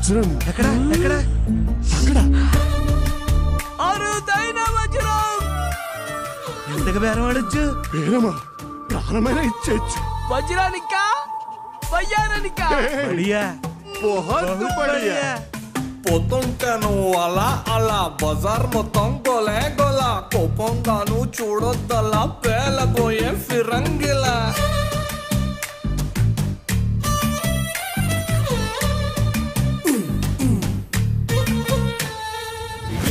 వజ్రం ఎక్కడ ఎక్కడ అక్కడ అరుదైన వజ్రం. ఎంతకు బేరం ఆడొచ్చు? పేరమా ప్రాణమైన ఇచ్చేచ్చు. వజ్రానికా వయ్యారానికా? బడియా బహుత్ బడియా. పోతుంటాను అలా అలా బజార్ మొత్తం గోలే గోలా కోపంగాను చూడొద్దలా పేలబోయే ఫిరంగిలా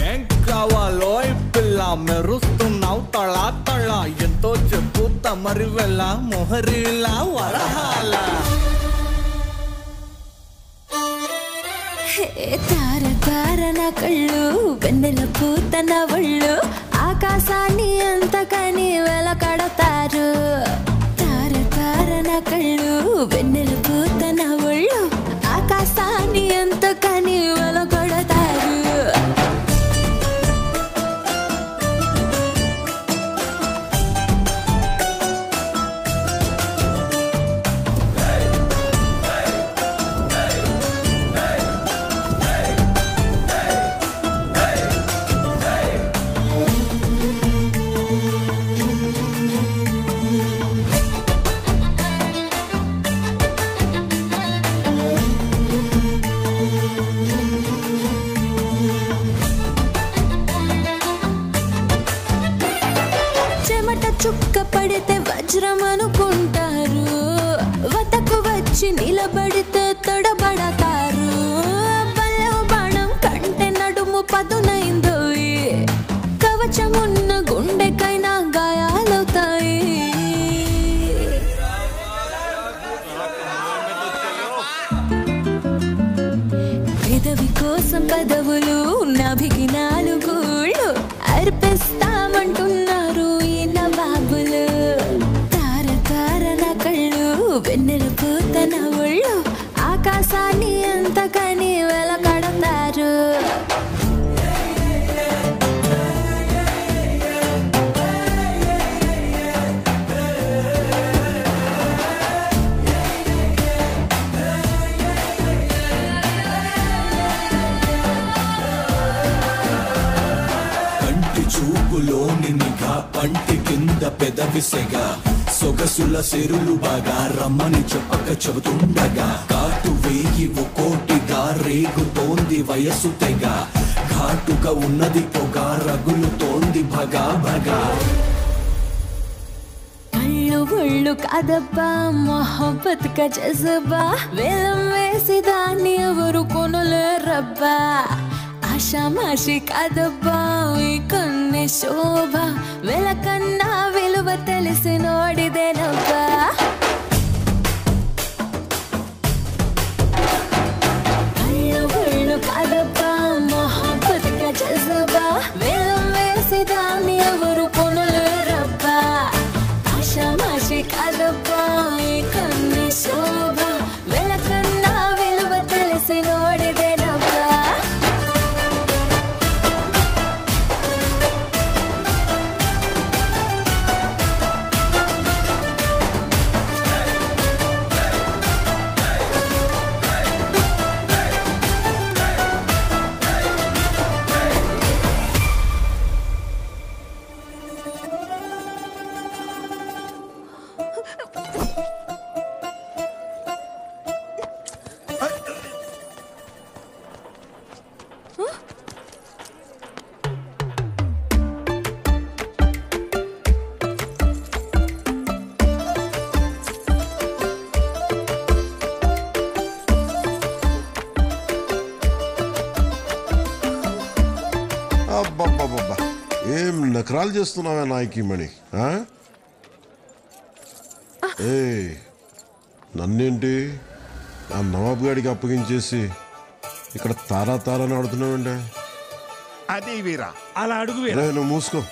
ఏం కావాలో పిల్ల మెరుస్తున్నావు తళా తళా ఎంతో చెప్పు తమరి వెళ్ళ మొహరిలా వరహాల తార తార నా కళ్ళు వెన్నెల పూత నా ఒళ్ళు ఆకాశాన్ని అంతకని వెలకడతారు. తార తార నా కళ్ళు వెన్నెల పూత నా ఒళ్ళు ఆకాశాన్ని అంతకని వెలకడతారు. చుక్క పడితే వజ్రం అనుకుంటారు, వతకు వచ్చి నిలబడితే తొడబడతారు. బలం బాణం కంటే నడుము పదునైందో కవచమున్న గుండెకైనా గాయాలవుతాయి. పెదవి కోసం పదవులు నాభికి నాలుగుళ్ళు అర్పిస్తామంటున్నారు ఈ నవాబులు. తార తార నా కళ్ళు వెన్నెల పూత నా ఒళ్ళు ఆకాశాన్ని అంతకని వెలకడతారు. చూపులోని నిఘా పంటి కింద పెదవిసెగా సొగసుల సెరులు బాగా రమ్మని చెప్పక చెబుతుండగా కాటు వేయి ఒక్కోటిగా రేగుతోంది వయసు తెగ ఘాటుగా ఉన్నది పొగ రగులుతోంది భగా భగా. కళ్ళు ఒళ్ళు కాదబ్బా మొహబ్బత్ కా జజబా వేలం వేసి దాన్ని ఎవరు కొనలేరబ్బా. ఆషామాషి కాదబ్బా ఈ కన్నే శోభ వెలకన్నా విలువ తెలిసి నోడిదేనబ్బా. కళ్ళు ఒళ్ళు కాదబ్బా మొహబ్బత్ కా జజబా వేలం వేసి దాన్ని ఎవరు కొనలేరబ్బా. ఆషామాషి కాదబ్బా ఈ కన్నే శోభ వెలకన్నా విలువ తెలిసి నోడిదేనబ్బా. అబ్బబ్బబ్బబ్బా ఏం నకరాలు చేస్తున్నావా నాయకి మణి? ఏ నన్నేంటి ఆ నవాబు గాడికి అప్పగించేసి ఇక్కడ తారా తారా ఆడుతున్నావండి? అది వీరా అలా అడుగు వీరా. నువ్వు మూసుకో.